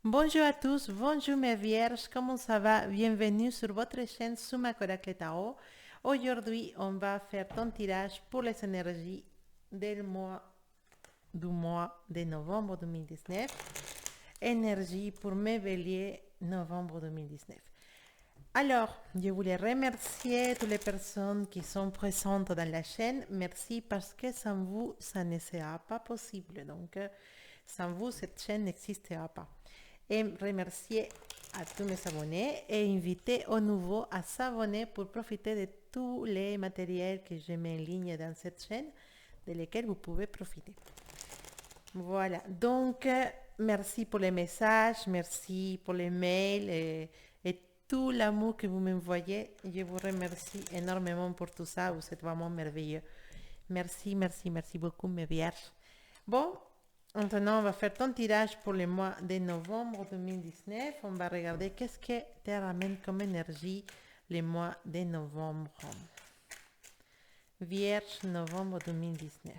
Bonjour à tous, bonjour mes vierges, comment ça va? Bienvenue sur votre chaîne Suma Coracle Tarot. Aujourd'hui, on va faire ton tirage pour les énergies du mois de novembre 2019. Énergie pour mes béliers, novembre 2019. Alors, je voulais remercier toutes les personnes qui sont présentes dans la chaîne. Merci parce que sans vous, ça ne sera pas possible. Donc, sans vous, cette chaîne n'existera pas. Et remercier à tous mes abonnés et inviter aux nouveaux à s'abonner pour profiter de tous les matériels que je mets en ligne dans cette chaîne, de lesquels vous pouvez profiter. Voilà, donc merci pour les messages, merci pour les mails et tout l'amour que vous m'envoyez. Je vous remercie énormément pour tout ça, vous êtes vraiment merveilleux. Merci, merci, merci beaucoup mes vierges. Bon, maintenant on va faire ton tirage pour le mois de novembre 2019. On va regarder qu'est-ce que te ramène comme énergie le mois de novembre. Vierge, novembre 2019.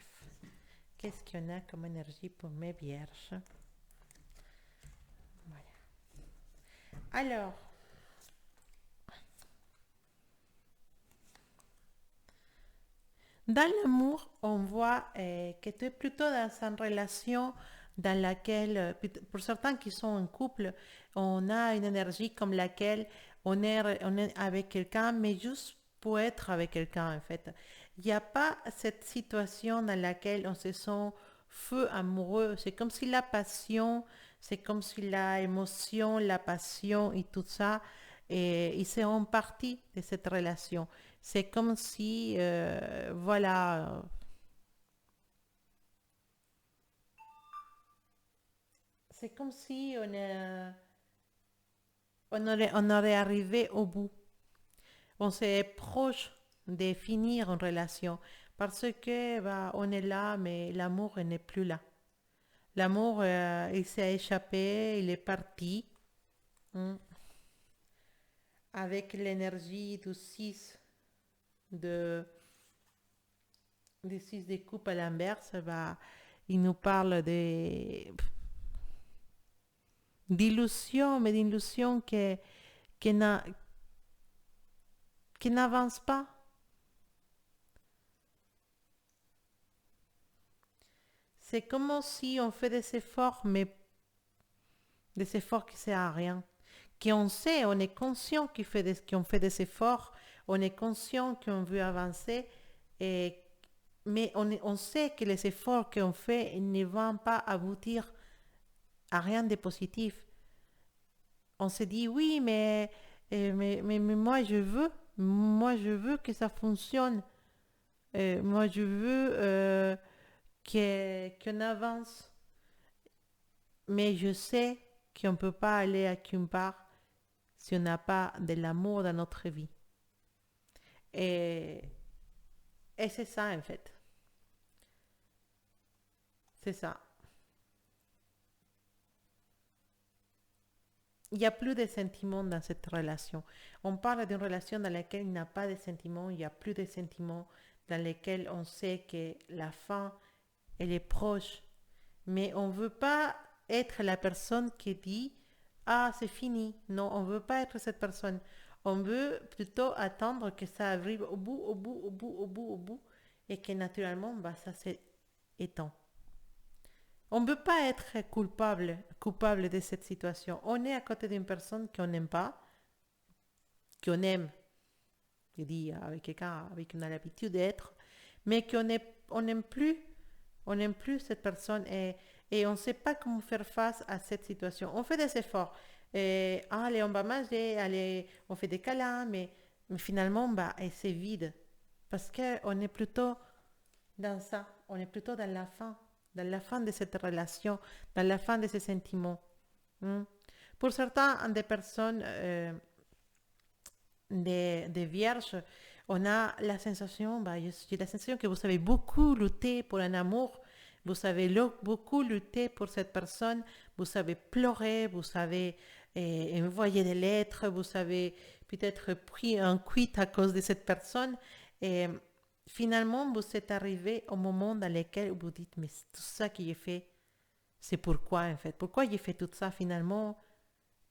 Qu'est-ce qu'il y en a comme énergie pour mes vierges? Voilà. Alors, dans l'amour, on voit que tu es plutôt dans une relation dans laquelle, pour certains qui sont en couple, on a une énergie comme laquelle on est avec quelqu'un, mais juste pour être avec quelqu'un en fait. Il n'y a pas cette situation dans laquelle on se sent feu amoureux. C'est comme si la passion, c'est comme si la émotion, la passion et tout ça, ils seront partie de cette relation. C'est comme si, voilà, c'est comme si on aurait arrivé au bout. On s'est proche de finir une relation parce que bah, on est là, mais l'amour n'est plus là. L'amour, il s'est échappé, il est parti, hein, avec l'énergie du 6 de, des 6 des coupes à l'inverse. Bah, il nous parle d'illusions, mais d'illusions qui n'a- qui n'avancent pas. C'est comme si on fait des efforts, mais des efforts qui ne servent à rien. Qu'on sait, on est conscient qu'on fait des efforts, on est conscient qu'on veut avancer, et, mais on sait que les efforts qu'on fait ne vont pas aboutir à rien de positif. On se dit oui, mais moi je veux que ça fonctionne. Moi je veux qu'on avance, mais je sais qu'on ne peut pas aller à qu'une part si on n'a pas de l'amour dans notre vie. Et, et c'est ça en fait. C'est ça. Il n'y a plus de sentiments dans cette relation. On parle d'une relation dans laquelle il n'y a pas de sentiments, il n'y a plus de sentiments, dans lesquels on sait que la fin, elle est proche. Mais on ne veut pas être la personne qui dit ah, c'est fini. Non, on ne veut pas être cette personne. On veut plutôt attendre que ça arrive au bout, au bout, au bout, au bout, au bout, et que naturellement, bah, ça s'étend. On ne peut pas être coupable de cette situation. On est à côté d'une personne qu'on n'aime pas, qu'on aime, je dis avec quelqu'un avec qui on a l'habitude d'être, mais on n'aime plus cette personne et on ne sait pas comment faire face à cette situation. On fait des efforts. Et, allez, on va manger, allez, on fait des câlins, mais finalement, bah, c'est vide. Parce qu'on est plutôt dans ça, on est plutôt dans la fin de cette relation, dans la fin de ces sentiments. Hmm. Pour certains, des personnes, des vierges, on a la sensation, bah, j'ai la sensation que vous avez beaucoup lutté pour un amour, vous avez beaucoup lutté pour cette personne, vous avez pleuré, vous avez envoyé des lettres, vous avez peut-être pris un quit à cause de cette personne. Et finalement, vous êtes arrivé au moment dans lequel vous dites, mais tout ça que j'ai fait, C'est pourquoi, en fait. Pourquoi j'ai fait tout ça finalement?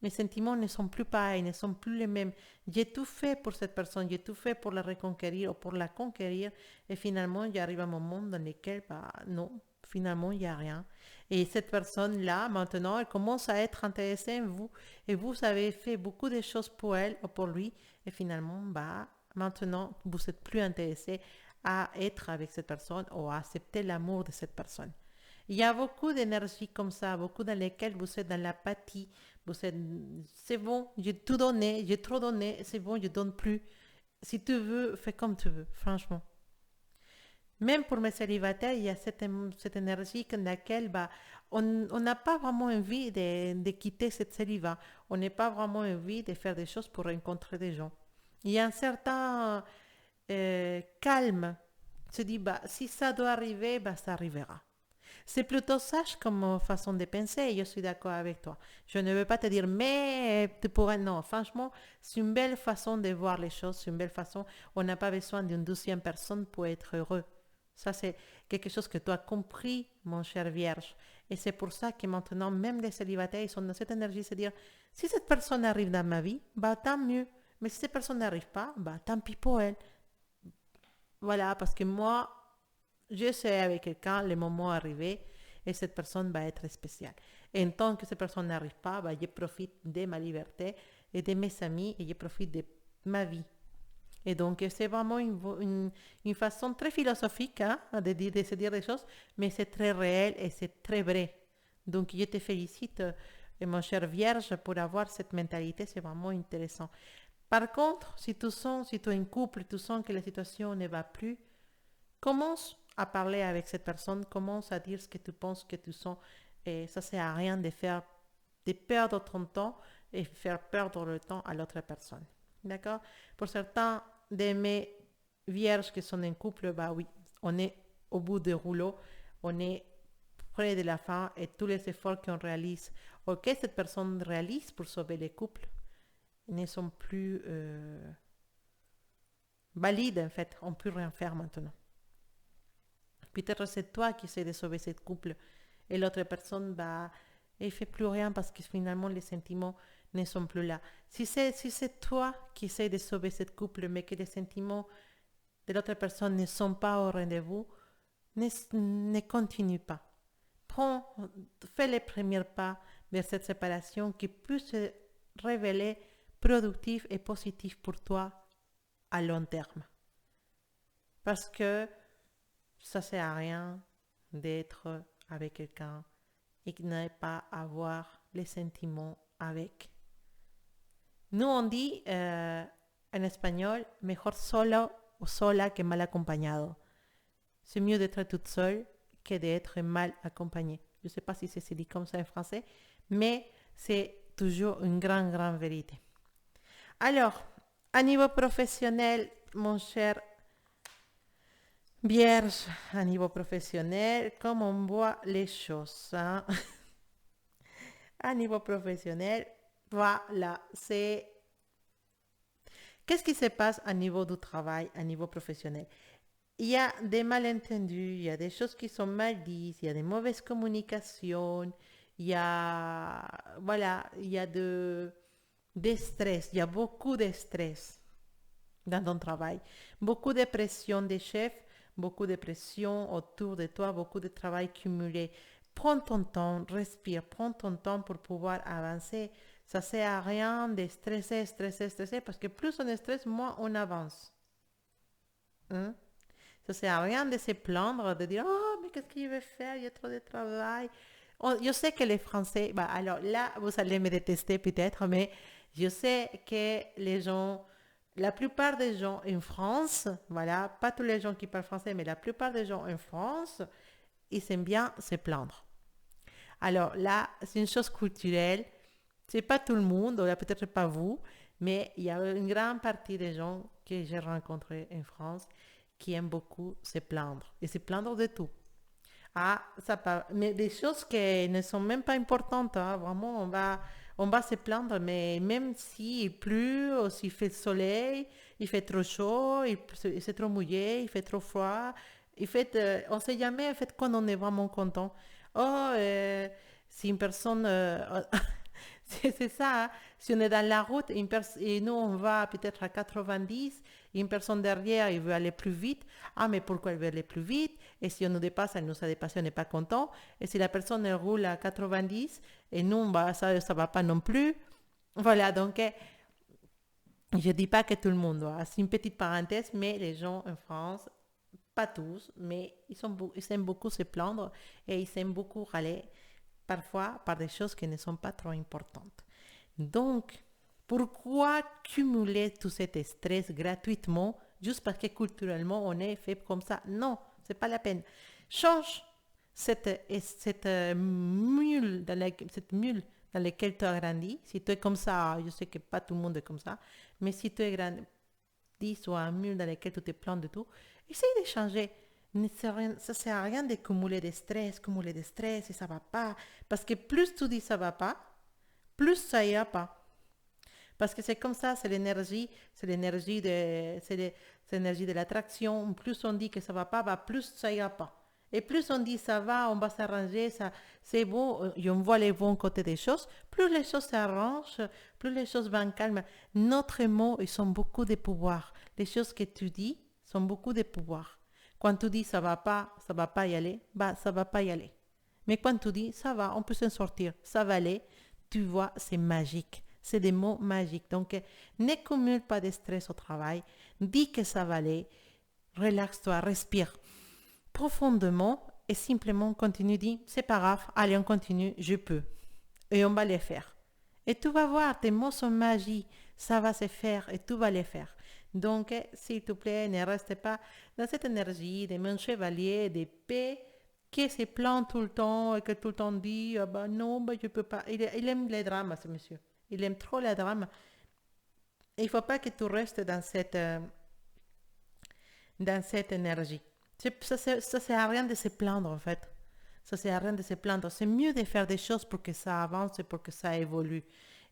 Mes sentiments ne sont plus pareils, ne sont plus les mêmes. J'ai tout fait pour cette personne, j'ai tout fait pour la reconquérir ou pour la conquérir. Et finalement, j'arrive à un moment dans lequel, bah, non, finalement, il n'y a rien. Et cette personne-là, maintenant, elle commence à être intéressée en vous. Et vous avez fait beaucoup de choses pour elle ou pour lui. Et finalement, bah, maintenant, vous n'êtes plus intéressé à être avec cette personne ou à accepter l'amour de cette personne. Il y a beaucoup d'énergie comme ça, beaucoup dans lesquelles vous êtes dans l'apathie. Vous êtes, c'est bon, j'ai tout donné, j'ai trop donné, c'est bon, je donne plus. Si tu veux, fais comme tu veux, franchement. Même pour mes célibataires, il y a cette énergie dans laquelle bah, on n'a pas vraiment envie de quitter cette célibat. On n'a pas vraiment envie de faire des choses pour rencontrer des gens. Il y a un certain calme. Se dit, bah, si ça doit arriver, bah, ça arrivera. C'est plutôt sage comme façon de penser et je suis d'accord avec toi. Je ne veux pas te dire, mais tu pourrais. Non, franchement, c'est une belle façon de voir les choses, c'est une belle façon. On n'a pas besoin d'une deuxième personne pour être heureux. Ça, c'est quelque chose que tu as compris, mon cher vierge. Et c'est pour ça que maintenant, même les célibataires, ils sont dans cette énergie de se dire, si cette personne arrive dans ma vie, bah tant mieux. Mais si cette personne n'arrive pas, bah tant pis pour elle. Voilà, parce que moi, je sais avec quelqu'un le moment arrivé et cette personne va être spéciale. Et tant que cette personne n'arrive pas, bah, je profite de ma liberté et de mes amis et je profite de ma vie. Et donc, c'est vraiment une façon très philosophique hein, de se dire des choses, mais c'est très réel et c'est très vrai. Donc, je te félicite, mon cher Vierge, pour avoir cette mentalité, c'est vraiment intéressant. Par contre, si tu es en couple, tu sens que la situation ne va plus, commence à parler avec cette personne, commence à dire ce que tu penses, que tu sens. Et ça ne sert à rien de perdre ton temps et faire perdre le temps à l'autre personne. D'accord? Pour certains de mes vierges qui sont en couple, bah oui, on est au bout du rouleau, on est près de la fin et tous les efforts qu'on réalise ou que cette personne réalise pour sauver les couples ne sont plus valides en fait. On ne peut rien faire maintenant. Peut-être c'est toi qui essaies de sauver ce couple et l'autre personne, bah, elle fait plus rien parce que finalement les sentiments ne sont plus là. Si c'est toi qui essaies de sauver ce couple, mais que les sentiments de l'autre personne ne sont pas au rendez-vous, ne continue pas. Prends, fais les premiers pas vers cette séparation qui peut se révéler productive et positive pour toi à long terme. Parce que ça ne sert à rien d'être avec quelqu'un et qui n'a pas avoir les sentiments avec. Nous, on dit en espagnol, mejor solo o sola que mal acompañado. C'est mieux d'être toute seule que d'être mal accompagnée. Je ne sais pas si c'est dit comme ça en français, mais c'est toujours une grande, grande vérité. Alors, à niveau professionnel, mon cher Vierge, à niveau professionnel, comment on voit les choses hein? À niveau professionnel, voilà, c'est... Qu'est-ce qui se passe à niveau du travail, à niveau professionnel? Il y a des malentendus, il y a des choses qui sont mal dites, il y a des mauvaises communications, il y a, voilà, il y a de stress, il y a beaucoup de stress dans ton travail, beaucoup de pression des chefs, beaucoup de pression autour de toi, beaucoup de travail cumulé. Prends ton temps, respire, prends ton temps pour pouvoir avancer. Ça ne sert à rien de stresser, parce que plus on stresse, moins on avance. Hein? Ça ne sert à rien de se plaindre, de dire «Oh, mais qu'est-ce qu'il veut faire? Il y a trop de travail.» Je sais que les Français, bah, alors là, vous allez me détester peut-être, mais je sais que les gens, la plupart des gens en France, voilà, pas tous les gens qui parlent français, mais la plupart des gens en France, ils aiment bien se plaindre. Alors là, c'est une chose culturelle. C'est pas tout le monde, ou peut-être pas vous, mais il y a une grande partie des gens que j'ai rencontrés en France qui aiment beaucoup se plaindre. Et se plaindre de tout. Ah, ça pas. Mais des choses qui ne sont même pas importantes. Hein. Vraiment, on va se plaindre, mais même s'il pleut, ou s'il fait soleil, il fait trop chaud, c'est trop mouillé, il fait trop froid. On ne sait jamais en fait quand on est vraiment content. Oh, Si une personne, c'est ça, hein. Si on est dans la route et nous on va peut-être à 90, et une personne derrière il veut aller plus vite, ah mais pourquoi elle veut aller plus vite? Et si on nous dépasse, elle nous a dépassé, on n'est pas content. Et si la personne elle roule à 90 et nous bah, ça va pas non plus. Voilà, donc je dis pas que tout le monde doit. C'est une petite parenthèse, mais les gens en France, pas tous, mais ils aiment beaucoup se plaindre et ils aiment beaucoup râler parfois par des choses qui ne sont pas trop importantes. Donc, pourquoi cumuler tout cet stress gratuitement juste parce que culturellement on est fait comme ça? Non, c'est pas la peine. Change cette mule dans laquelle tu as grandi. Si tu es comme ça, je sais que pas tout le monde est comme ça, mais si tu es grandi soit un mule dans laquelle tu te plains de tout, essaye de changer. Ça sert à rien de cumuler des stress et ça va pas. Parce que plus tu dis ça va pas, plus ça ira pas. Parce que c'est comme ça, c'est l'énergie de l'attraction. Plus on dit que ça va pas, bah plus ça ira pas. Et plus on dit ça va, on va s'arranger, ça, c'est bon, et on voit les bons côtés des choses, plus les choses s'arrangent, plus les choses vont calmes. Notre mot, ils ont beaucoup de pouvoir. Les choses que tu dis sont beaucoup de pouvoir. Quand tu dis ça va pas y aller, bah ça va pas y aller. Mais quand tu dis ça va, on peut s'en sortir, ça va aller, tu vois, c'est magique. C'est des mots magiques. Donc, ne cumule pas de stress au travail. Dis que ça va aller. Relaxe-toi, respire profondément et simplement continue. Dis, c'est pas grave, allez, on continue, je peux. Et on va les faire. Et tu vas voir, tes mots sont magiques. Ça va se faire et tu vas les faire. Donc, s'il te plaît, ne reste pas dans cette énergie de mon chevalier, d'épée, qui se plaint tout le temps et que tout le temps dit, ah bah non, bah je peux pas. Il aime les drames, ce monsieur. Il aime trop les drames. Et il ne faut pas que tu restes dans cette énergie. Ça ne sert à rien de se plaindre, en fait. Ça ne sert à rien de se plaindre. C'est mieux de faire des choses pour que ça avance et pour que ça évolue.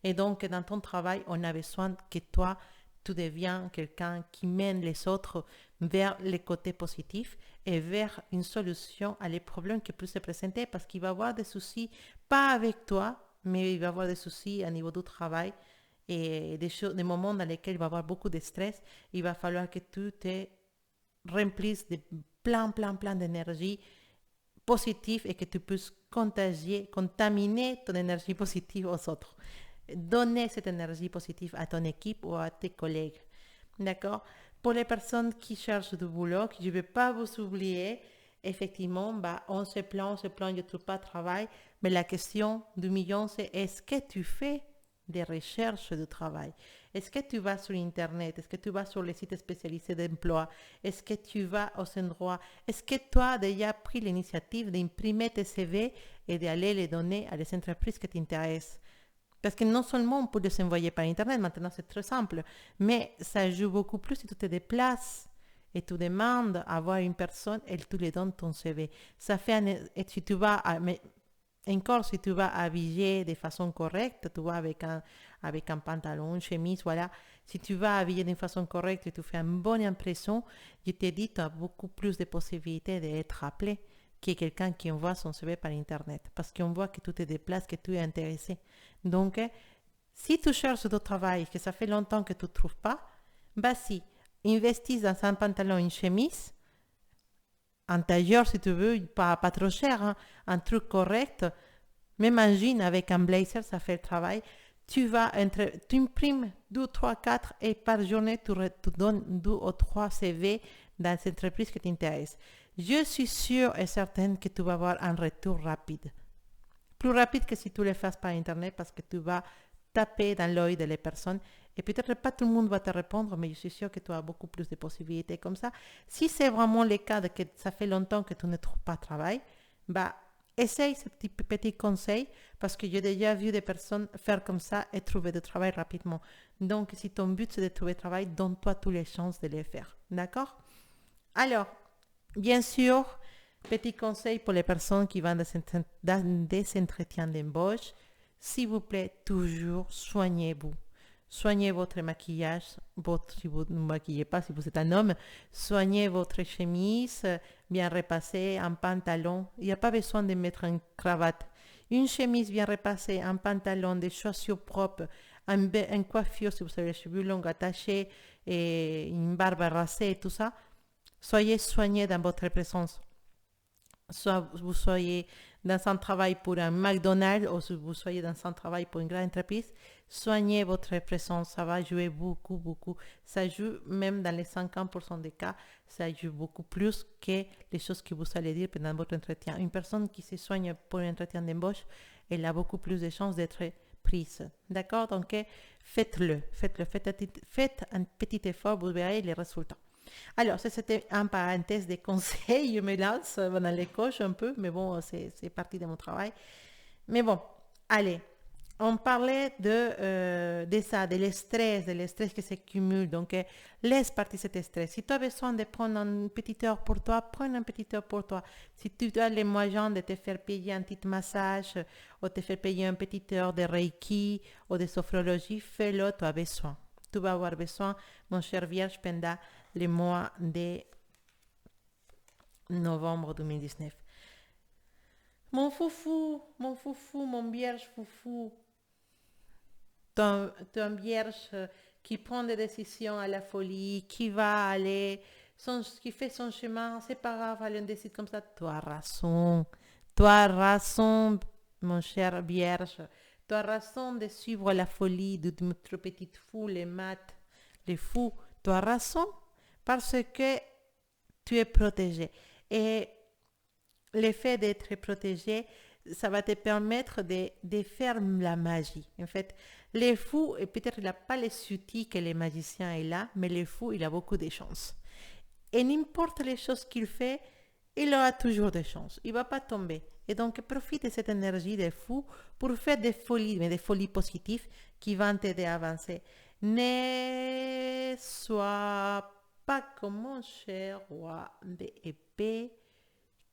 Et donc, dans ton travail, on a besoin que toi, tu deviens quelqu'un qui mène les autres vers les côtés positifs et vers une solution à les problèmes qui peuvent se présenter parce qu'il va y avoir des soucis, pas avec toi, mais il va y avoir des soucis à niveau du travail et des moments dans lesquels il va y avoir beaucoup de stress. Il va falloir que tu te remplisses de plein d'énergie positive et que tu puisses contaminer ton énergie positive aux autres. Donner cette énergie positive à ton équipe ou à tes collègues. D'accord? Pour les personnes qui cherchent du boulot, je ne vais pas vous oublier, effectivement, bah, on se plaint, je ne trouve pas de travail, mais la question du million, c'est est-ce que tu fais des recherches de travail? Est-ce que tu vas sur Internet? Est-ce que tu vas sur les sites spécialisés d'emploi? Est-ce que tu vas aux endroits? Est-ce que tu as déjà pris l'initiative d'imprimer tes CV et d'aller les donner à les entreprises qui t'intéressent? Parce que non seulement on peut les envoyer par Internet, maintenant c'est très simple, mais ça joue beaucoup plus si tu te déplaces et tu demandes à voir une personne et tu lui donnes ton CV. Ça fait et si tu vas mais encore si tu vas habiller de façon correcte, tu vas avec un pantalon, une chemise, voilà. Si tu vas habiller d'une façon correcte et tu fais une bonne impression, je te dis, tu as beaucoup plus de possibilités d'être appelé que quelqu'un qui envoie son CV par Internet. Parce qu'on voit que tu te déplaces, que tu es intéressé. Donc, si tu cherches du travail, que ça fait longtemps que tu ne trouves pas, bah si, investis dans un pantalon, une chemise, un tailleur si tu veux, pas trop cher, hein, un truc correct, même un jean avec un blazer, ça fait le travail. Tu imprimes 2, 3, 4 et par journée, tu donnes 2 ou 3 CV dans cette entreprise qui t'intéresse. Je suis sûre et certaine que tu vas avoir un retour rapide. Plus rapide que si tu le fais par Internet parce que tu vas taper dans l'œil de les personnes et peut-être pas tout le monde va te répondre, mais je suis sûre que tu as beaucoup plus de possibilités comme ça. Si c'est vraiment le cas de que ça fait longtemps que tu ne trouves pas de travail, bah, essaye ce petit conseil parce que j'ai déjà vu des personnes faire comme ça et trouver du travail rapidement. Donc, si ton but c'est de trouver du travail, donne-toi toutes les chances de le faire. D'accord? Alors, bien sûr, petit conseil pour les personnes qui vont dans des entretiens d'embauche, s'il vous plaît, toujours soignez-vous. Soignez votre maquillage, si vous ne maquillez pas, si vous êtes un homme, soignez votre chemise bien repassée, un pantalon. Il n'y a pas besoin de mettre une cravate. une chemise bien repassée, un pantalon, des chaussures propres, une coiffure si vous avez les cheveux longs attachés et une barbe rasée et tout ça, soyez soigné dans votre présence. Soit vous soyez dans un travail pour un McDonald's ou si vous soyez dans un travail pour une grande entreprise, soignez votre présence, ça va jouer beaucoup, beaucoup. Ça joue même dans les 50% des cas, ça joue beaucoup plus que les choses que vous allez dire pendant votre entretien. Une personne qui se soigne pour un entretien d'embauche, elle a beaucoup plus de chances d'être prise. D'accord? Donc, faites-le, faites un petit effort, vous verrez les résultats. Alors, ça c'était un parenthèse de conseils, je me lance dans les coches un peu, mais bon, c'est partie de mon travail. Mais bon, allez, on parlait de ça, de l'estress qui s'accumule. Donc, laisse partir cet stress. Si tu as besoin de prendre une petite heure pour toi, prends une petite heure pour toi. Si tu as les moyens de te faire payer un petit massage ou te faire payer une petite heure de Reiki ou de sophrologie, fais-le, tu as besoin. Tu vas avoir besoin, mon cher Vierge, pendant les mois de novembre 2019. Mon foufou, mon vierge foufou, ton vierge qui prend des décisions à la folie, qui va aller, qui fait son chemin, c'est pas grave, aller on décide comme ça. Tu as raison, mon cher vierge. Tu as raison de suivre la folie de notre petite fou, les maths, les fous. Tu as raison parce que tu es protégé. Et l'effet d'être protégé, ça va te permettre de faire la magie. En fait, les fous, et peut-être il n'a pas les outils que les magiciens ont là, mais les fous, il a beaucoup de chance. Et n'importe les choses qu'il fait, il aura toujours des chances. Il ne va pas tomber. Et donc, profite de cette énergie des fous pour faire des folies, mais des folies positives qui vont t'aider à avancer. Ne sois pas comme mon cher roi d'épée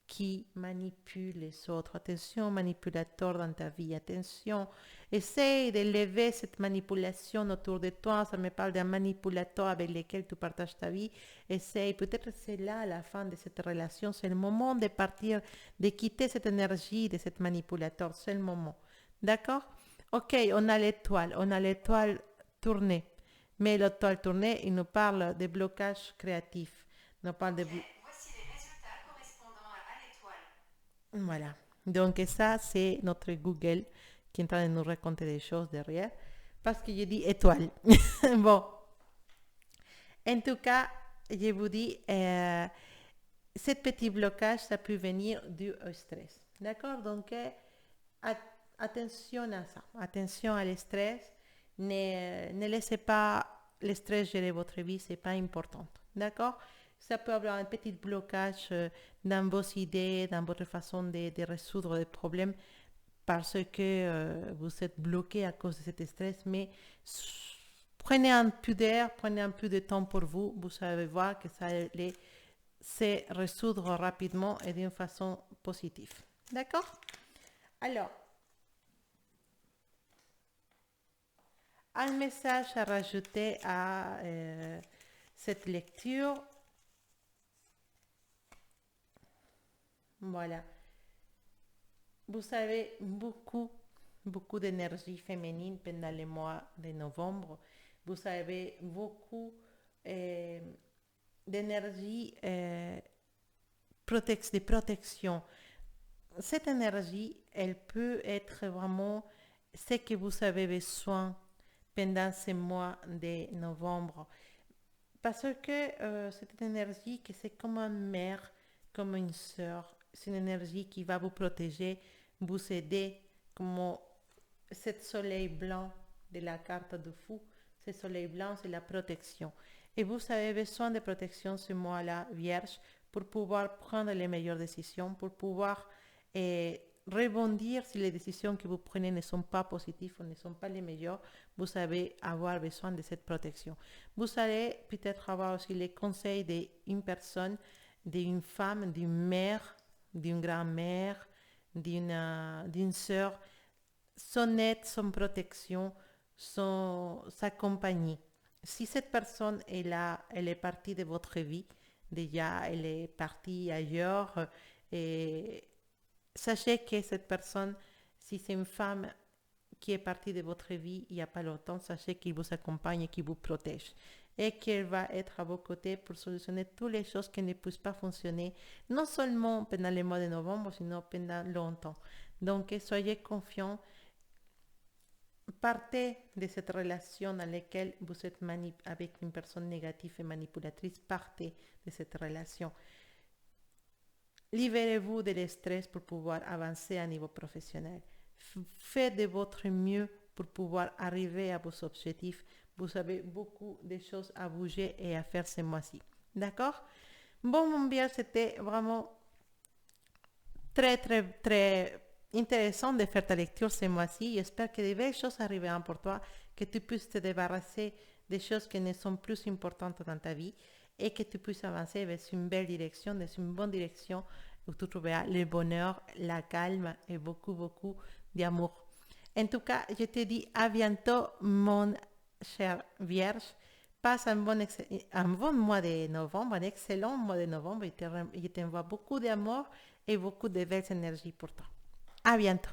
qui manipule les autres. Attention, manipulateur dans ta vie. Attention, essaye de lever cette manipulation autour de toi. Ça me parle d'un manipulateur avec lequel tu partages ta vie. Essaye, peut-être c'est là la fin de cette relation. C'est le moment de partir, de quitter cette énergie de cette manipulateur. C'est le moment. D'accord? Ok, on a l'étoile tournée. Mais l'étoile tournée, il nous parle de blocage créatif. Il nous parle de... Voilà. Donc ça, c'est notre Google qui est en train de nous raconter des choses derrière. Parce que je dis étoile. Bon. En tout cas, je vous dis, ce petit blocage, ça peut venir du stress. D'accord? Donc, attention à ça. Attention à le stress. Ne laissez pas le stress gérer votre vie. C'est pas important. D'accord? Ça peut avoir un petit blocage dans vos idées, dans votre façon de résoudre les problèmes parce que vous êtes bloqué à cause de cet stress. Mais prenez un peu d'air, prenez un peu de temps pour vous. Vous allez voir que ça allait se résoudre rapidement et d'une façon positive. D'accord? Alors, un message à rajouter à cette lecture. Voilà. Vous avez beaucoup d'énergie féminine pendant le mois de novembre. Vous avez beaucoup d'énergie de protection. Cette énergie, elle peut être vraiment ce que vous avez besoin pendant ce mois de novembre. Parce que c'est une énergie que c'est comme une mère, comme une sœur. C'est une énergie qui va vous protéger, vous aider, comme ce soleil blanc de la carte de fou. Ce soleil blanc, c'est la protection. Et vous avez besoin de protection ce mois-là, Vierge, pour pouvoir prendre les meilleures décisions, pour pouvoir rebondir si les décisions que vous prenez ne sont pas positives ou ne sont pas les meilleures. Vous allez avoir besoin de cette protection. Vous allez peut-être avoir aussi les conseils d'une personne, d'une femme, d'une mère, d'une grand-mère, d'une sœur, son aide, son protection, sa compagnie. Si cette personne est là, elle est partie de votre vie, déjà elle est partie ailleurs, et sachez que cette personne Si c'est une femme qui est partie de votre vie il n'y a pas longtemps, sachez qu'il vous accompagne et qu'il vous protège. Et qu'elle va être à vos côtés pour solutionner toutes les choses qui ne puissent pas fonctionner, non seulement pendant le mois de novembre, sinon pendant longtemps. Donc, soyez confiants. Partez de cette relation dans laquelle vous êtes avec une personne négative et manipulatrice. Partez de cette relation. Libérez-vous de l'estress pour pouvoir avancer à niveau professionnel. Faites de votre mieux pour pouvoir arriver à vos objectifs. Vous avez beaucoup de choses à bouger et à faire ce mois-ci. D'accord? Bon, mon bien, c'était vraiment très, très, très intéressant de faire ta lecture ce mois-ci. J'espère que de belles choses arriveront pour toi, que tu puisses te débarrasser des choses qui ne sont plus importantes dans ta vie et que tu puisses avancer vers une belle direction, dans une bonne direction où tu trouveras le bonheur, la calme et beaucoup, beaucoup d'amour. En tout cas, je te dis à bientôt, mon cher Vierge. Passe un bon mois de novembre, un excellent mois de novembre. Je t'envoie beaucoup d'amour et beaucoup de belles énergies pour toi. À bientôt.